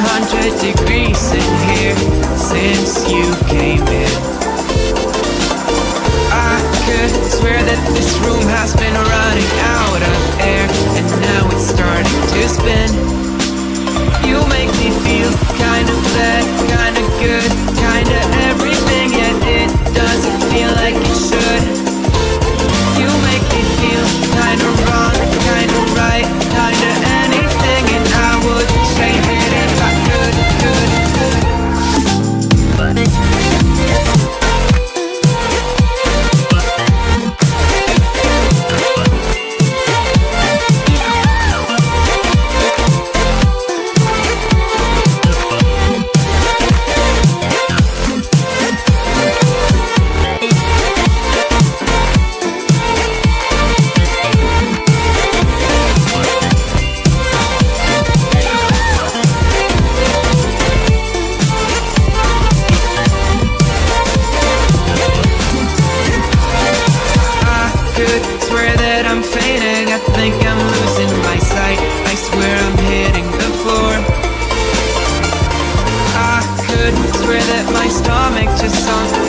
100 degrees in here since you came in. I could swear that this room has been running out of air, and now it's starting to spin. You make me feel kinda bad, kinda good, kinda everything, yet it doesn't feel like it should. You make me feel kinda wrong, kinda right, kinda anything, and I would change it if I could. Swear that I'm fainting, I think I'm losing my sight, I swear I'm hitting the floor. I could swear that my stomach just sounds